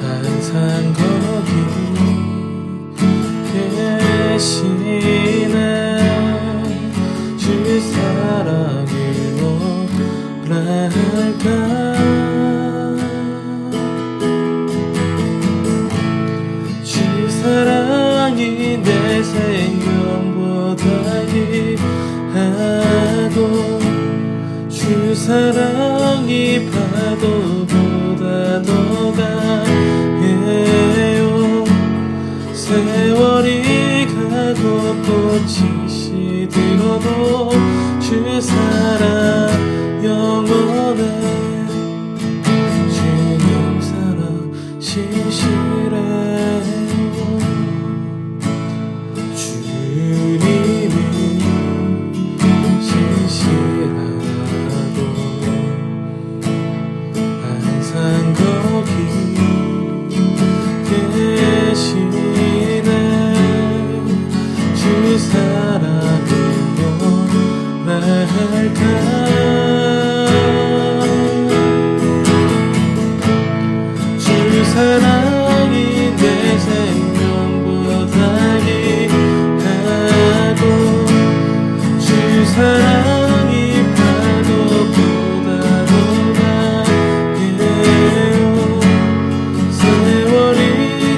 항상 거기 계시네. 주 사랑이 뭐랄까. 주 사랑이 내 생명보다 귀하고 주 사랑이 파도보다 더 강해요. 세월이 가고 꽃이 시들어도 주 사랑 영원해. 주님 사랑 신실해요. 주님이 신실하고 항상 거기 계시네. 주 사랑을 뭐랄까. 주 사랑이 내 생명보다 귀하고 주 사랑이 파도보다 더 강해요. 세월이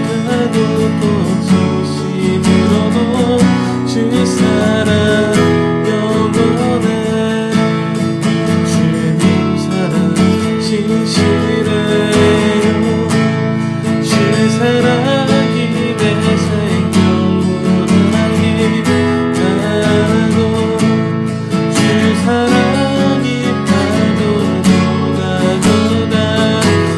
가도 꽃이 시들어도 주 사랑 영원해. 주님 사랑 신실해요. 주 사랑이 내 생명보다 귀하고 주 사랑이 파도보다 더 강해요.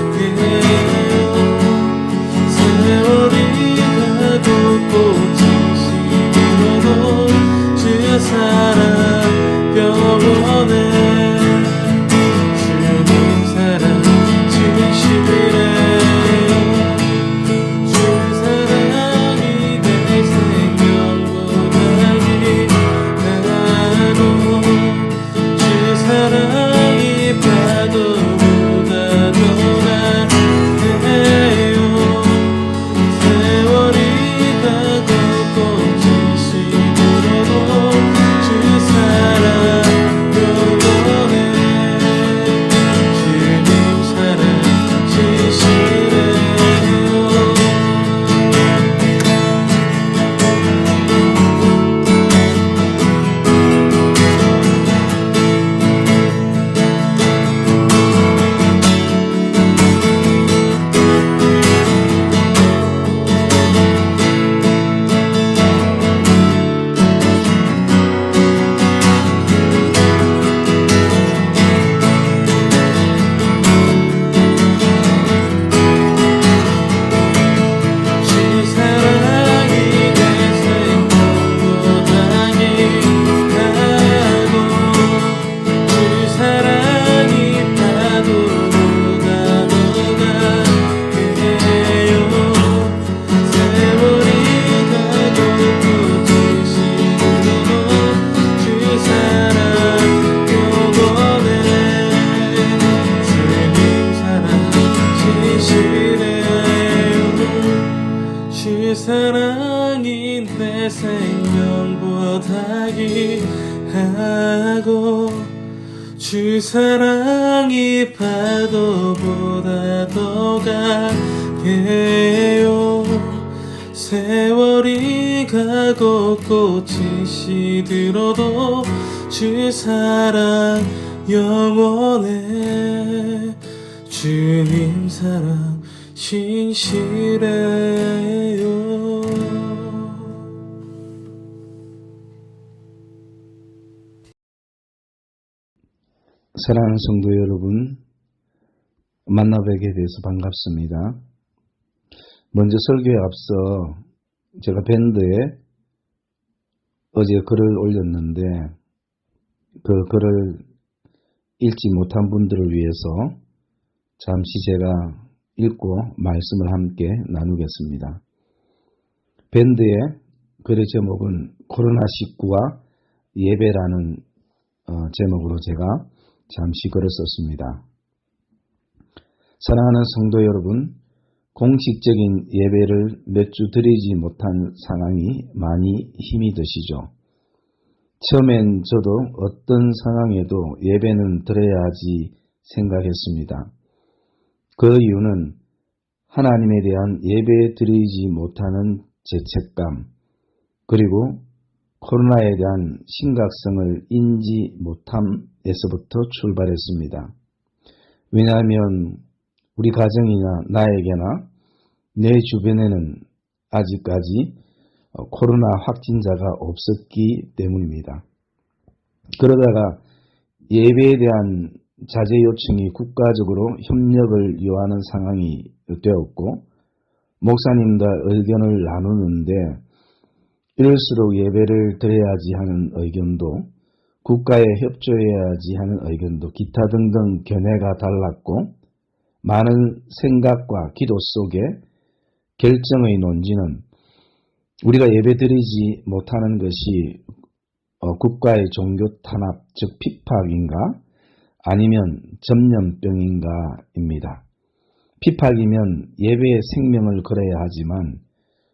세월이 가도 꽃이 시들어도 주 사랑 영원해. 주님 사랑 진실해요. 주 사랑이 내 생명보다 귀하고 주 사랑이 파도보다 더 강해요. 세월이 가도 꽃이 시들어도 주 하고 주 사랑이 파도보다 더 강해요. 세월이 가고 꽃이 시들어도 주 사랑 영원해. 주님 사랑 신실해요. 사랑하는 성도 여러분, 만나뵙게 돼서 반갑습니다. 먼저 설교에 앞서 제가 밴드에 어제 글을 올렸는데 그 글을 읽지 못한 분들을 위해서 잠시 제가 읽고 말씀을 함께 나누겠습니다. 밴드의 글의 제목은 코로나19와 예배라는 제목으로 제가 잠시 글을 썼습니다. 사랑하는 성도 여러분, 공식적인 예배를 몇 주 드리지 못한 상황이 많이 힘이 드시죠. 처음엔 저도 어떤 상황에도 예배는 드려야 하지 생각했습니다. 그 이유는 하나님에 대한 예배 드리지 못하는 죄책감, 그리고 코로나에 대한 심각성을 인지 못함에서부터 출발했습니다. 왜냐하면 우리 가정이나 나에게나 내 주변에는 아직까지 코로나 확진자가 없었기 때문입니다. 그러다가 예배에 대한 자제 요청이 국가적으로 협력을 요하는 상황이 되었고, 목사님과 의견을 나누는데 이럴수록 예배를 드려야지 하는 의견도, 국가에 협조해야지 하는 의견도, 기타 등등 견해가 달랐고, 많은 생각과 기도 속에 결정의 논지는 우리가 예배드리지 못하는 것이 국가의 종교 탄압, 즉 핍박인가 아니면 전염병인가입니다. 핍박이면 예배의 생명을 걸어야 하지만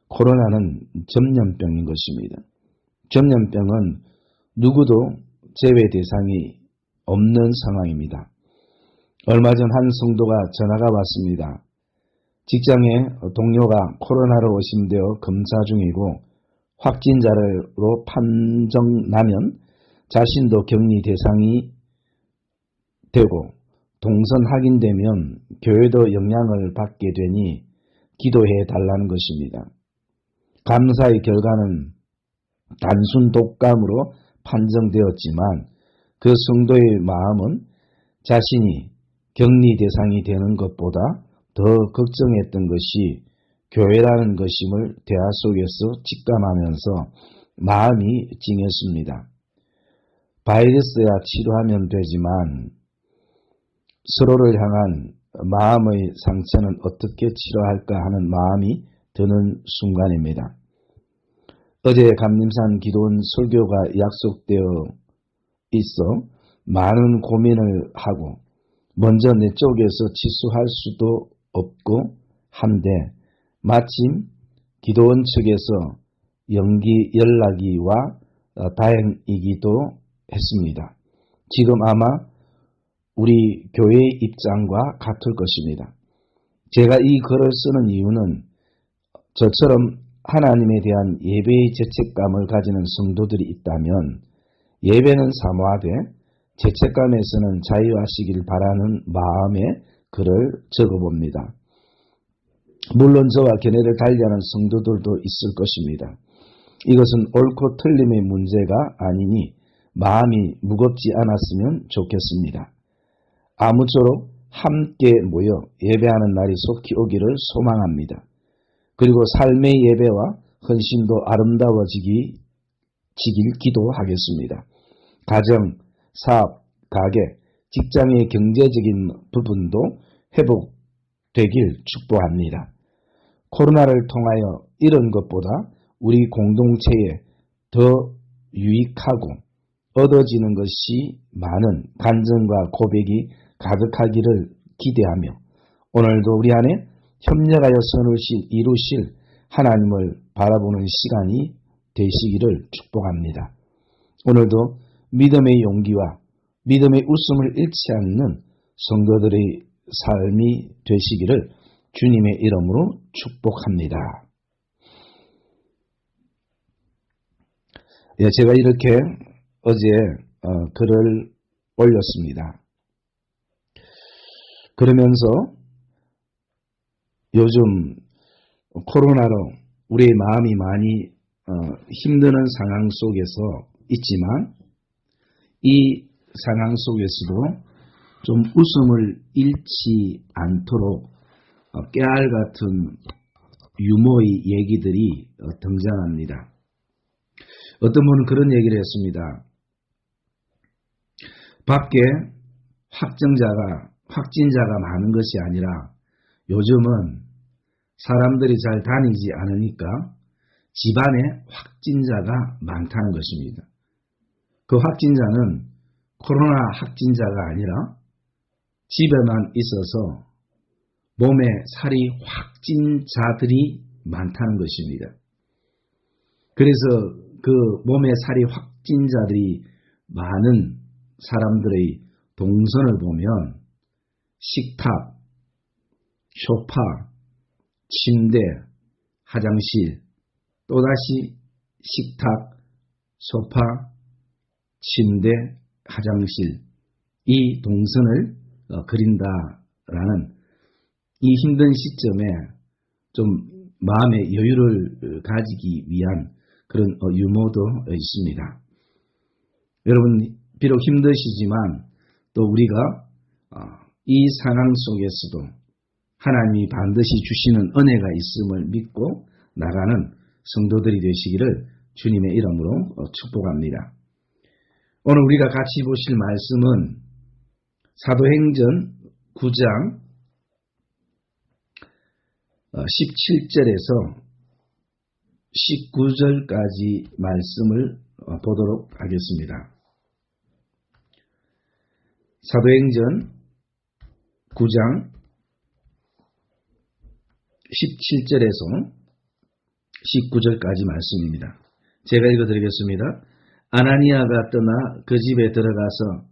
코로나는 전염병인 것입니다. 전염병은 누구도 제외 대상이 없는 상황입니다. 얼마 전 한 성도가 전화가 왔습니다. 직장에 동료가 코로나로 의심되어 검사 중이고 확진자로 판정나면 자신도 격리 대상이 되고 동선 확인되면 교회도 영향을 받게 되니 기도해 달라는 것입니다. 감사의 결과는 단순 독감으로 판정되었지만 그 성도의 마음은 자신이 격리 대상이 되는 것보다 더 걱정했던 것이 교회라는 것임을 대화 속에서 직감하면서 마음이 찡했습니다. 바이러스야 치료하면 되지만 서로를 향한 마음의 상처는 어떻게 치료할까 하는 마음이 드는 순간입니다. 어제 감림산 기도원 설교가 약속되어 있어 많은 고민을 하고 먼저 내 쪽에서 취소할 수도 없고 한데 마침 기도원 측에서 연기 연락이 와 다행이기도 했습니다. 지금 아마 우리 교회의 입장과 같을 것입니다. 제가 이 글을 쓰는 이유는 저처럼 하나님에 대한 예배의 죄책감을 가지는 성도들이 있다면 예배는 사모하되 죄책감에서는 자유하시길 바라는 마음에 글을 적어봅니다. 물론 저와 견해를 달리하는 성도들도 있을 것입니다. 이것은 옳고 틀림의 문제가 아니니 마음이 무겁지 않았으면 좋겠습니다. 아무쪼록 함께 모여 예배하는 날이 속히 오기를 소망합니다. 그리고 삶의 예배와 헌신도 아름다워지길 기도하겠습니다. 가정, 사업, 가게, 직장의 경제적인 부분도 회복되길 축복합니다. 코로나를 통하여 이런 것보다 우리 공동체에 더 유익하고 얻어지는 것이 많은 간증과 고백이 가득하기를 기대하며 오늘도 우리 안에 협력하여 선을 이루실 하나님을 바라보는 시간이 되시기를 축복합니다. 오늘도 믿음의 용기와 믿음의 웃음을 잃지 않는 성도들의 삶이 되시기를 주님의 이름으로 축복합니다. 예, 제가 이렇게 어제 글을 올렸습니다. 그러면서 요즘 코로나로 우리의 마음이 많이 힘드는 상황 속에서 있지만 이 상황 속에서도 좀 웃음을 잃지 않도록 깨알 같은 유머의 얘기들이 등장합니다. 어떤 분은 그런 얘기를 했습니다. 밖에 확진자가 많은 것이 아니라 요즘은 사람들이 잘 다니지 않으니까 집안에 확진자가 많다는 것입니다. 그 확진자는 코로나 확진자가 아니라 집에만 있어서 몸에 살이 확 찐 자들이 많다는 것입니다. 그래서 그 몸에 살이 확 찐 자들이 많은 사람들의 동선을 보면 식탁, 소파, 침대, 화장실, 또다시 식탁, 소파, 침대, 화장실 이 동선을 그린다라는 이 힘든 시점에 좀 마음의 여유를 가지기 위한 그런 유머도 있습니다. 여러분 비록 힘드시지만 또 우리가 이 상황 속에서도 하나님이 반드시 주시는 은혜가 있음을 믿고 나가는 성도들이 되시기를 주님의 이름으로 축복합니다. 오늘 우리가 같이 보실 말씀은 사도행전 9장 17절에서 19절까지 말씀을 보도록 하겠습니다. 사도행전 9장 17절에서 19절까지 말씀입니다. 제가 읽어드리겠습니다. 아나니아가 떠나 그 집에 들어가서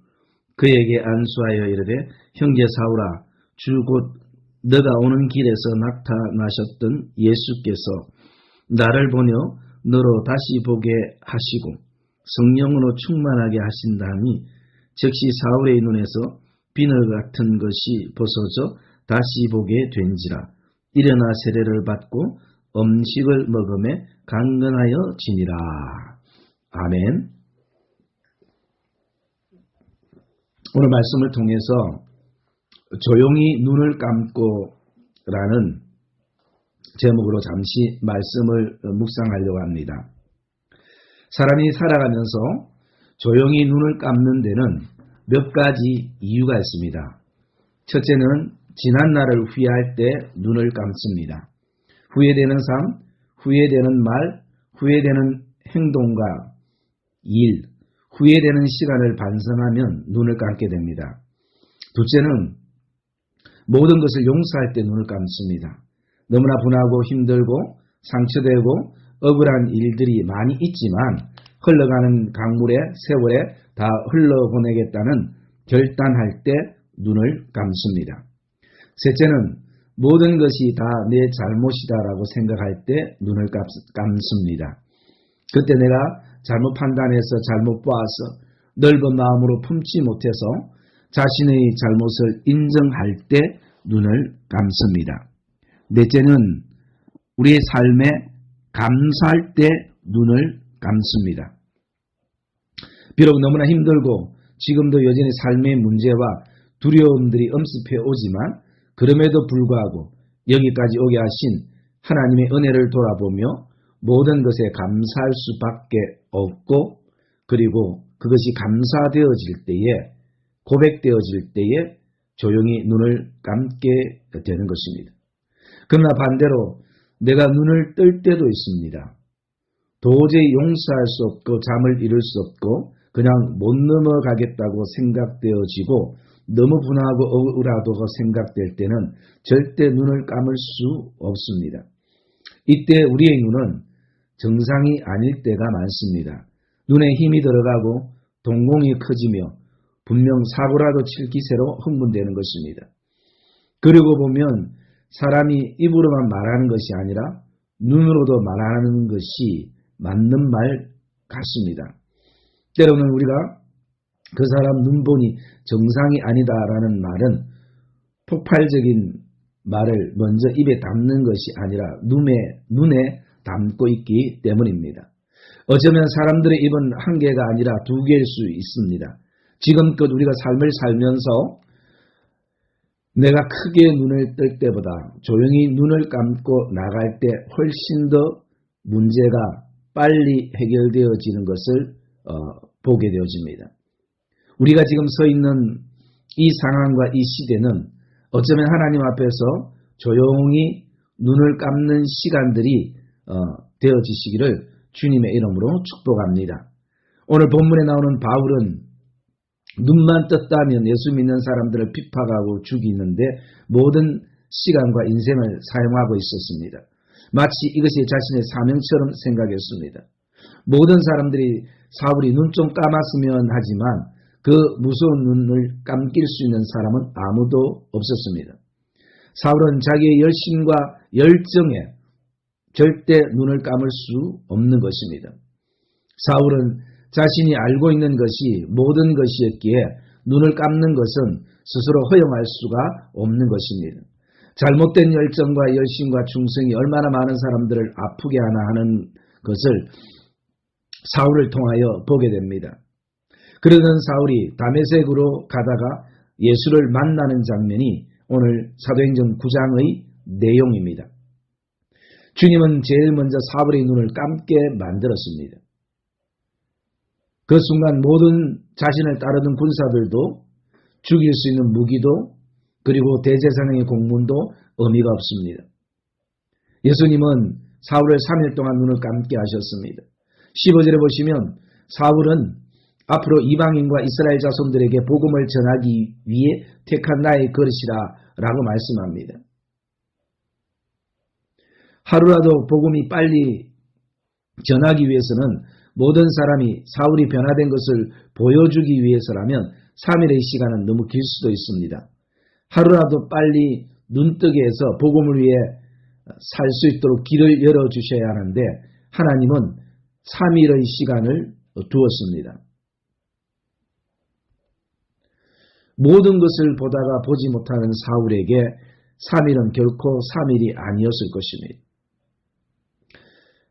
그에게 안수하여 이르되 형제 사울아 주 곧 너가 오는 길에서 나타나셨던 예수께서 나를 보며 너로 다시 보게 하시고 성령으로 충만하게 하신다니 즉시 사울의 눈에서 비늘 같은 것이 벗어져 다시 보게 된지라. 일어나 세례를 받고 음식을 먹음에 강건하여 지니라. 아멘. 오늘 말씀을 통해서 조용히 눈을 감고 라는 제목으로 잠시 말씀을 묵상하려고 합니다. 사람이 살아가면서 조용히 눈을 감는 데는 몇 가지 이유가 있습니다. 첫째는 지난 날을 후회할 때 눈을 감습니다. 후회되는 삶, 후회되는 말, 후회되는 행동과 일, 후회되는 시간을 반성하면 눈을 감게 됩니다. 둘째는 모든 것을 용서할 때 눈을 감습니다. 너무나 분하고 힘들고 상처되고 억울한 일들이 많이 있지만 흘러가는 강물에 세월에 다 흘러보내겠다는 결단할 때 눈을 감습니다. 셋째는 모든 것이 다 내 잘못이다라고 생각할 때 눈을 감습니다. 그때 내가 잘못 판단해서 잘못 보아서 넓은 마음으로 품지 못해서 자신의 잘못을 인정할 때 눈을 감습니다. 넷째는 우리의 삶에 감사할 때 눈을 감습니다. 비록 너무나 힘들고 지금도 여전히 삶의 문제와 두려움들이 엄습해 오지만 그럼에도 불구하고 여기까지 오게 하신 하나님의 은혜를 돌아보며 모든 것에 감사할 수밖에 없고 그리고 그것이 감사되어질 때에 고백되어질 때에 조용히 눈을 감게 되는 것입니다. 그러나 반대로 내가 눈을 뜰 때도 있습니다. 도저히 용서할 수 없고 잠을 이룰 수 없고 그냥 못 넘어가겠다고 생각되어지고 너무 분하고 억울하다고 생각될 때는 절대 눈을 감을 수 없습니다. 이때 우리의 눈은 정상이 아닐 때가 많습니다. 눈에 힘이 들어가고 동공이 커지며 분명 사고라도 칠 기세로 흥분되는 것입니다. 그리고 보면 사람이 입으로만 말하는 것이 아니라 눈으로도 말하는 것이 맞는 말 같습니다. 때로는 우리가 그 사람 눈본이 정상이 아니다라는 말은 폭발적인 말을 먼저 입에 담는 것이 아니라 눈에 담고 있기 때문입니다. 어쩌면 사람들의 입은 한 개가 아니라 두 개일 수 있습니다. 지금껏 우리가 삶을 살면서 내가 크게 눈을 뜰 때보다 조용히 눈을 감고 나갈 때 훨씬 더 문제가 빨리 해결되어지는 것을 보게 되어집니다. 우리가 지금 서 있는 이 상황과 이 시대는 어쩌면 하나님 앞에서 조용히 눈을 감는 시간들이 되어지시기를 주님의 이름으로 축복합니다. 오늘 본문에 나오는 바울은 눈만 떴다면 예수 믿는 사람들을 핍박하고 죽이는데 모든 시간과 인생을 사용하고 있었습니다. 마치 이것이 자신의 사명처럼 생각했습니다. 모든 사람들이 사울이 눈 좀 감았으면 하지만 그 무서운 눈을 감길 수 있는 사람은 아무도 없었습니다. 사울은 자기의 열심과 열정에 절대 눈을 감을 수 없는 것입니다. 사울은 자신이 알고 있는 것이 모든 것이었기에 눈을 감는 것은 스스로 허용할 수가 없는 것입니다. 잘못된 열정과 열심과 충성이 얼마나 많은 사람들을 아프게 하나 하는 것을 사울을 통하여 보게 됩니다. 그러던 사울이 다메섹으로 가다가 예수를 만나는 장면이 오늘 사도행전 9장의 내용입니다. 주님은 제일 먼저 사울의 눈을 감게 만들었습니다. 그 순간 모든 자신을 따르던 군사들도 죽일 수 있는 무기도 그리고 대제사장의 공문도 의미가 없습니다. 예수님은 사울을 3일 동안 눈을 감게 하셨습니다. 15절에 보시면 사울은 앞으로 이방인과 이스라엘 자손들에게 복음을 전하기 위해 택한 나의 그릇이라 라고 말씀합니다. 하루라도 복음이 빨리 전하기 위해서는 모든 사람이 사울이 변화된 것을 보여주기 위해서라면 3일의 시간은 너무 길 수도 있습니다. 하루라도 빨리 눈뜨게 해서 복음을 위해 살 수 있도록 길을 열어주셔야 하는데 하나님은 3일의 시간을 두었습니다. 모든 것을 보다가 보지 못하는 사울에게 3일은 결코 3일이 아니었을 것입니다.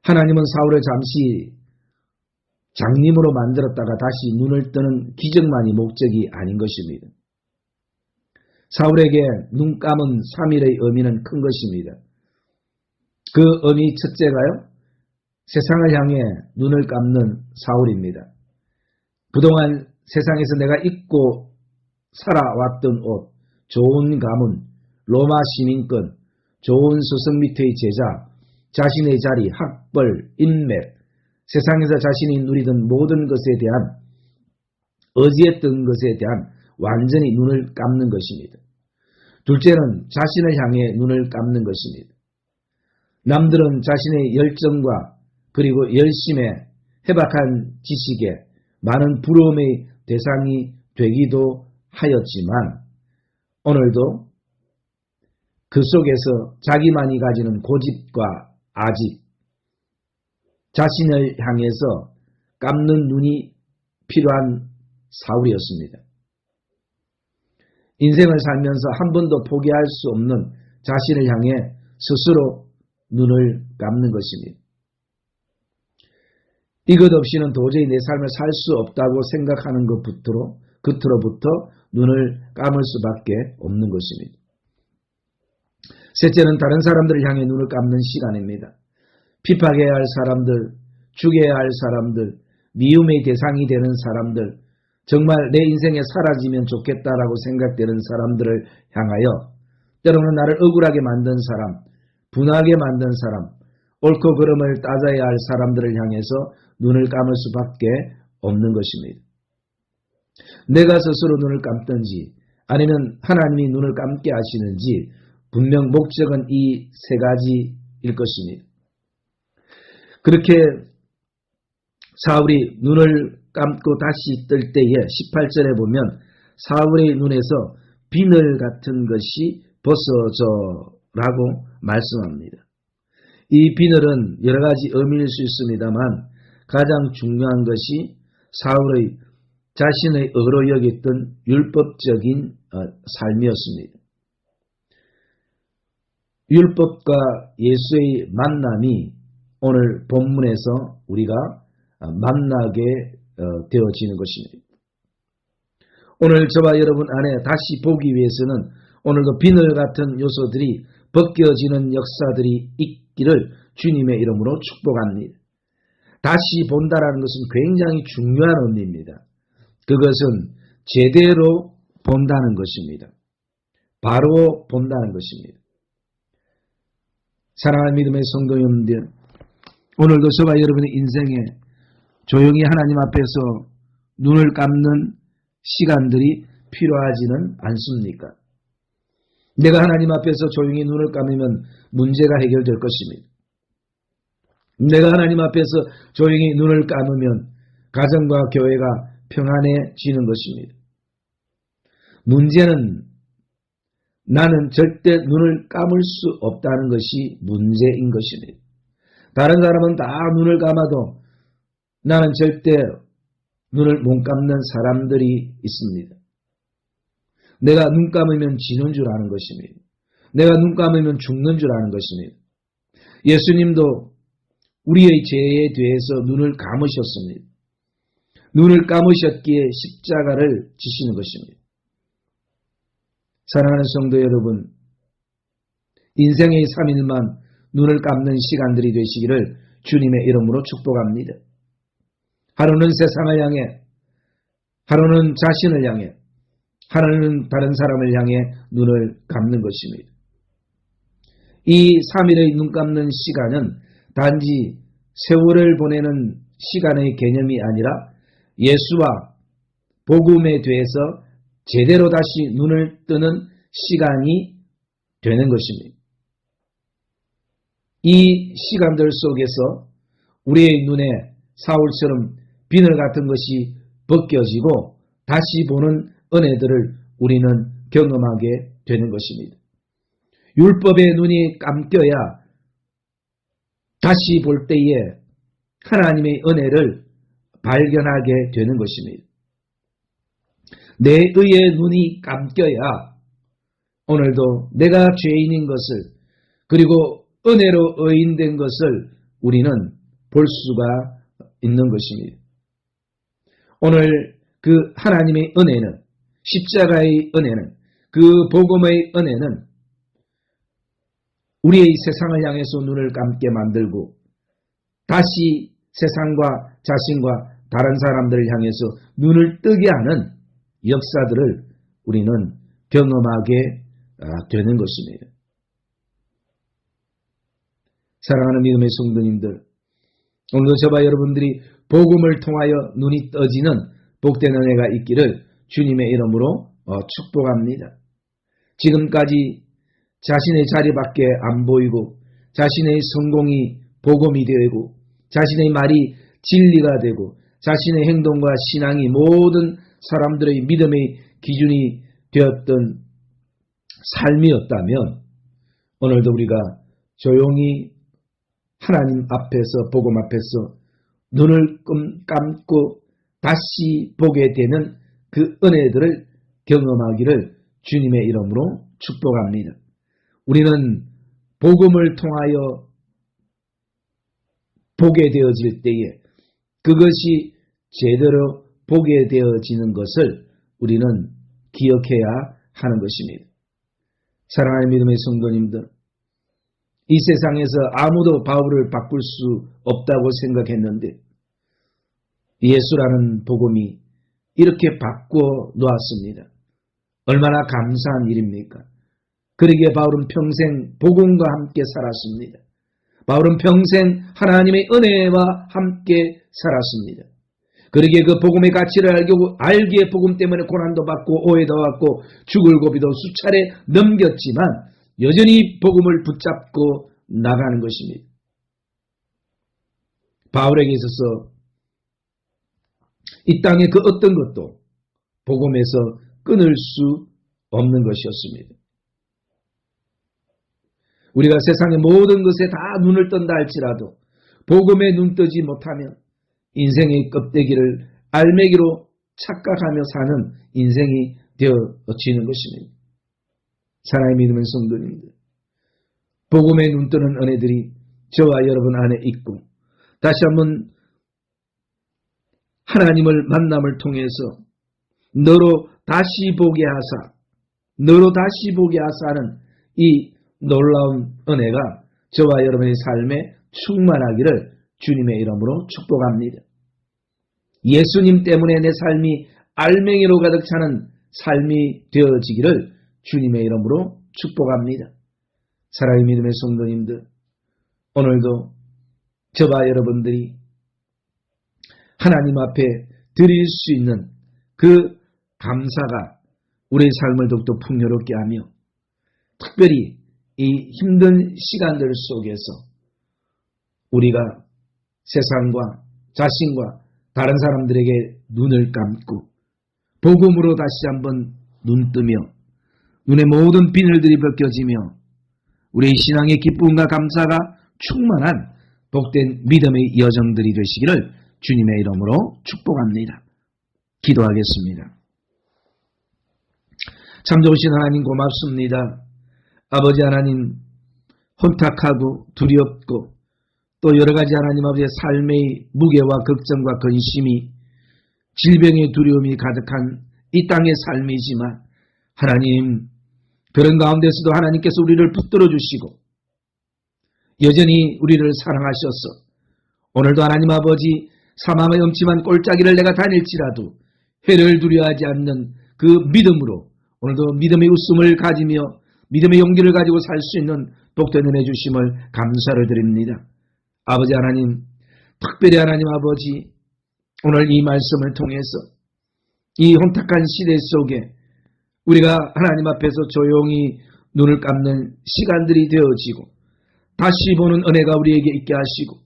하나님은 사울을 잠시 장님으로 만들었다가 다시 눈을 뜨는 기적만이 목적이 아닌 것입니다. 사울에게 눈 감은 3일의 의미는 큰 것입니다. 그 의미 첫째가요, 세상을 향해 눈을 감는 사울입니다. 그동안 세상에서 내가 입고 살아왔던 옷, 좋은 가문, 로마 시민권, 좋은 스승 밑의 제자, 자신의 자리, 학벌, 인맥, 세상에서 자신이 누리던 모든 것에 대한, 의지했던 것에 대한 완전히 눈을 감는 것입니다. 둘째는 자신을 향해 눈을 감는 것입니다. 남들은 자신의 열정과 그리고 열심에 해박한 지식에 많은 부러움의 대상이 되기도 하였지만 오늘도 그 속에서 자기만이 가지는 고집과 아집, 자신을 향해서 감는 눈이 필요한 사울이었습니다. 인생을 살면서 한 번도 포기할 수 없는 자신을 향해 스스로 눈을 감는 것입니다. 이것 없이는 도저히 내 삶을 살 수 없다고 생각하는 것부터로부터 눈을 감을 수밖에 없는 것입니다. 셋째는 다른 사람들을 향해 눈을 감는 시간입니다. 핍박해야 할 사람들, 죽여야 할 사람들, 미움의 대상이 되는 사람들, 정말 내 인생에 사라지면 좋겠다라고 생각되는 사람들을 향하여 때로는 나를 억울하게 만든 사람, 분하게 만든 사람, 옳고 그름을 따져야 할 사람들을 향해서 눈을 감을 수밖에 없는 것입니다. 내가 스스로 눈을 감든지 아니면 하나님이 눈을 감게 하시는지 분명 목적은 이 세 가지일 것입니다. 그렇게 사울이 눈을 감고 다시 뜰 때에 18절에 보면 사울의 눈에서 비늘 같은 것이 벗어져라고 말씀합니다. 이 비늘은 여러 가지 의미일 수 있습니다만 가장 중요한 것이 사울의 자신의 의로 여겼던 율법적인 삶이었습니다. 율법과 예수의 만남이 오늘 본문에서 우리가 만나게 되어지는 것입니다. 오늘 저와 여러분 안에 다시 보기 위해서는 오늘도 비늘 같은 요소들이 벗겨지는 역사들이 있기를 주님의 이름으로 축복합니다. 다시 본다라는 것은 굉장히 중요한 의미입니다. 그것은 제대로 본다는 것입니다. 바로 본다는 것입니다. 사랑하는 믿음의 성도 여러분들, 오늘도 저와 여러분의 인생에 조용히 하나님 앞에서 눈을 감는 시간들이 필요하지는 않습니까? 내가 하나님 앞에서 조용히 눈을 감으면 문제가 해결될 것입니다. 내가 하나님 앞에서 조용히 눈을 감으면 가정과 교회가 평안해지는 것입니다. 문제는 나는 절대 눈을 감을 수 없다는 것이 문제인 것입니다. 다른 사람은 다 눈을 감아도 나는 절대 눈을 못 감는 사람들이 있습니다. 내가 눈 감으면 지는 줄 아는 것입니다. 내가 눈 감으면 죽는 줄 아는 것입니다. 예수님도 우리의 죄에 대해서 눈을 감으셨습니다. 눈을 감으셨기에 십자가를 지시는 것입니다. 사랑하는 성도 여러분, 인생의 3일만 눈을 감는 시간들이 되시기를 주님의 이름으로 축복합니다. 하루는 세상을 향해, 하루는 자신을 향해, 하루는 다른 사람을 향해 눈을 감는 것입니다. 이 3일의 눈 감는 시간은 단지 세월을 보내는 시간의 개념이 아니라 예수와 복음에 대해서 제대로 다시 눈을 뜨는 시간이 되는 것입니다. 이 시간들 속에서 우리의 눈에 사울처럼 비늘 같은 것이 벗겨지고 다시 보는 은혜들을 우리는 경험하게 되는 것입니다. 율법의 눈이 감겨야 다시 볼 때에 하나님의 은혜를 발견하게 되는 것입니다. 내 의의 눈이 감겨야 오늘도 내가 죄인인 것을 그리고 은혜로 의인된 것을 우리는 볼 수가 있는 것입니다. 오늘 그 하나님의 은혜는 십자가의 은혜는 그 복음의 은혜는 우리의 세상을 향해서 눈을 감게 만들고 다시 세상과 자신과 다른 사람들을 향해서 눈을 뜨게 하는 역사들을 우리는 경험하게 되는 것입니다. 사랑하는 믿음의 성도님들, 오늘도 저와 여러분들이 복음을 통하여 눈이 떠지는 복된 은혜가 있기를 주님의 이름으로 축복합니다. 지금까지 자신의 자리밖에 안 보이고 자신의 성공이 복음이 되고 자신의 말이 진리가 되고 자신의 행동과 신앙이 모든 사람들의 믿음의 기준이 되었던 삶이었다면 오늘도 우리가 조용히 하나님 앞에서 복음 앞에서 눈을 감고 다시 보게 되는 그 은혜들을 경험하기를 주님의 이름으로 축복합니다. 우리는 복음을 통하여 보게 되어질 때에 그것이 제대로 보게 되어지는 것을 우리는 기억해야 하는 것입니다. 사랑하는 믿음의 성도님들, 이 세상에서 아무도 바울을 바꿀 수 없다고 생각했는데 예수라는 복음이 이렇게 바꾸어 놓았습니다. 얼마나 감사한 일입니까? 그러기에 바울은 평생 복음과 함께 살았습니다. 바울은 평생 하나님의 은혜와 함께 살았습니다. 그러기에 그 복음의 가치를 알기에 복음 때문에 고난도 받고 오해도 받고 죽을 고비도 수차례 넘겼지만 여전히 복음을 붙잡고 나가는 것입니다. 바울에게 있어서 이 땅의 그 어떤 것도 복음에서 끊을 수 없는 것이었습니다. 우리가 세상의 모든 것에 다 눈을 뜬다 할지라도 복음에 눈 뜨지 못하면 인생의 껍데기를 알맹이로 착각하며 사는 인생이 되어지는 것입니다. 사랑의 믿음의 성도님들, 복음에 눈 뜨는 은혜들이 저와 여러분 안에 있고 다시 한번 하나님을 만남을 통해서 너로 다시 보게 하사는 이 놀라운 은혜가 저와 여러분의 삶에 충만하기를 주님의 이름으로 축복합니다. 예수님 때문에 내 삶이 알맹이로 가득 차는 삶이 되어지기를 주님의 이름으로 축복합니다. 사랑의 믿음의 성도님들, 오늘도 저와 여러분들이 하나님 앞에 드릴 수 있는 그 감사가 우리의 삶을 더욱더 풍요롭게 하며 특별히 이 힘든 시간들 속에서 우리가 세상과 자신과 다른 사람들에게 눈을 감고 복음으로 다시 한번 눈뜨며 눈의 모든 비늘들이 벗겨지며 우리의 신앙의 기쁨과 감사가 충만한 복된 믿음의 여정들이 되시기를 주님의 이름으로 축복합니다. 기도하겠습니다. 참 좋으신 하나님 고맙습니다. 아버지 하나님, 혼탁하고 두렵고 또 여러가지 하나님 아버지의 삶의 무게와 걱정과 근심이 질병의 두려움이 가득한 이 땅의 삶이지만 하나님, 그런 가운데서도 하나님께서 우리를 붙들어 주시고 여전히 우리를 사랑하셔서 오늘도 하나님 아버지 사망의 엄침한 꼴짜기를 내가 다닐지라도 해를 두려워하지 않는 그 믿음으로 오늘도 믿음의 웃음을 가지며 믿음의 용기를 가지고 살 수 있는 복된 은혜 주심을 감사를 드립니다. 아버지 하나님, 특별히 하나님 아버지, 오늘 이 말씀을 통해서 이 혼탁한 시대 속에 우리가 하나님 앞에서 조용히 눈을 감는 시간들이 되어지고 다시 보는 은혜가 우리에게 있게 하시고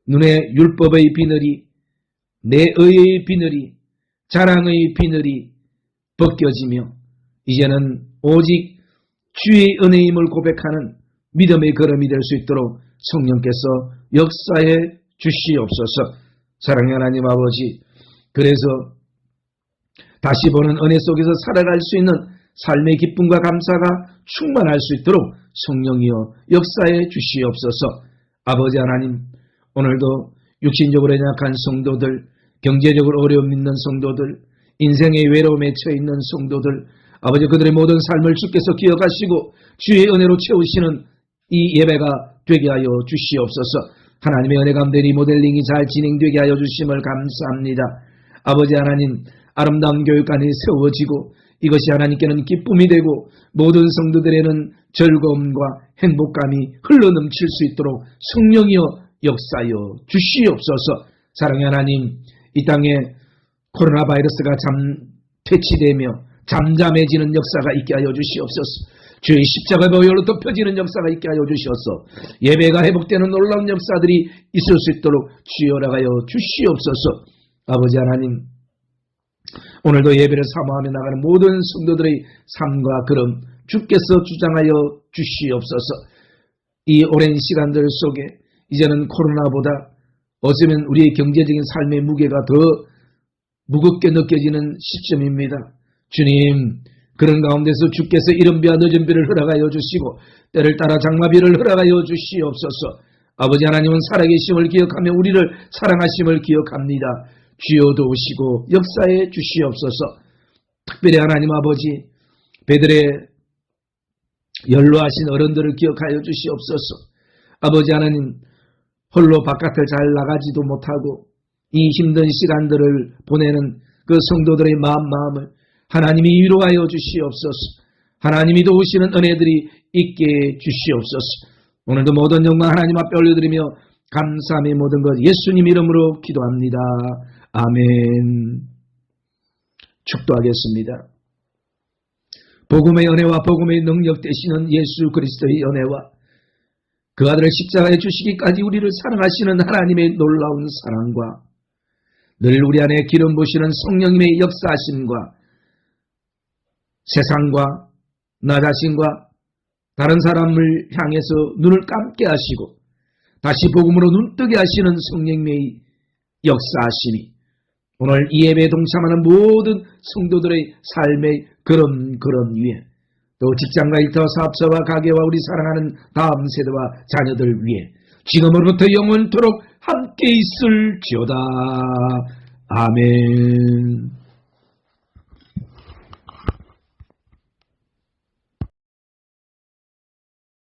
눈에 율법의 비늘이, 내 의의 비늘이, 자랑의 비늘이 벗겨지며 이제는 오직 주의 은혜임을 고백하는 믿음의 걸음이 될 수 있도록 성령께서 역사해 주시옵소서. 사랑의 하나님 아버지, 그래서 다시 보는 은혜 속에서 살아갈 수 있는 삶의 기쁨과 감사가 충만할 수 있도록 성령이여 역사해 주시옵소서. 아버지 하나님, 오늘도 육신적으로 연약한 성도들, 경제적으로 어려움 있는 성도들, 인생의 외로움에 처해 있는 성도들, 아버지 그들의 모든 삶을 주께서 기억하시고 주의 은혜로 채우시는 이 예배가 되게 하여 주시옵소서. 하나님의 은혜 가운데 리모델링이 잘 진행되게 하여 주심을 감사합니다. 아버지 하나님, 아름다운 교육관이 세워지고 이것이 하나님께는 기쁨이 되고 모든 성도들에는 즐거움과 행복감이 흘러넘칠 수 있도록 성령이여 역사여 주시옵소서. 사랑의 하나님, 이 땅에 코로나 바이러스가 퇴치되며 잠잠해지는 역사가 있게 하여 주시옵소서. 주의 십자가 보혈로 덮여지는 역사가 있게 하여 주시옵소서. 예배가 회복되는 놀라운 역사들이 있을 수 있도록 주여라가여 주시옵소서. 아버지 하나님, 오늘도 예배를 사모하며 나가는 모든 성도들의 삶과 걸음 주께서 주장하여 주시옵소서. 이 오랜 시간들 속에 이제는 코로나보다 어쩌면 우리의 경제적인 삶의 무게가 더 무겁게 느껴지는 시점입니다. 주님, 그런 가운데서 주께서 이른 비와 늦은 비를 허락하여 주시고 때를 따라 장마비를 허락하여 주시옵소서. 아버지 하나님은 살아계심을 기억하며 우리를 사랑하심을 기억합니다. 주여 도우시고 역사해 주시옵소서. 특별히 하나님 아버지, 배들의 연로하신 어른들을 기억하여 주시옵소서. 아버지 하나님, 홀로 바깥을 잘 나가지도 못하고 이 힘든 시간들을 보내는 그 성도들의 마음을 하나님이 위로하여 주시옵소서. 하나님이 도우시는 은혜들이 있게 주시옵소서. 오늘도 모든 영광 하나님 앞에 올려드리며 감사함의 모든 것 예수님 이름으로 기도합니다. 아멘. 축도하겠습니다. 복음의 은혜와 복음의 능력 되시는 예수 그리스도의 은혜와 그 아들을 십자가에 주시기까지 우리를 사랑하시는 하나님의 놀라운 사랑과 늘 우리 안에 기름 부으시는 성령님의 역사하심과 세상과 나 자신과 다른 사람을 향해서 눈을 감게 하시고 다시 복음으로 눈뜨게 하시는 성령님의 역사하심이 오늘 이 예배에 동참하는 모든 성도들의 삶의 그런 위에 또 직장과 일터 사업자와 가게와 우리 사랑하는 다음 세대와 자녀들 위에 지금으로부터 영원토록 함께 있을지어다. 아멘.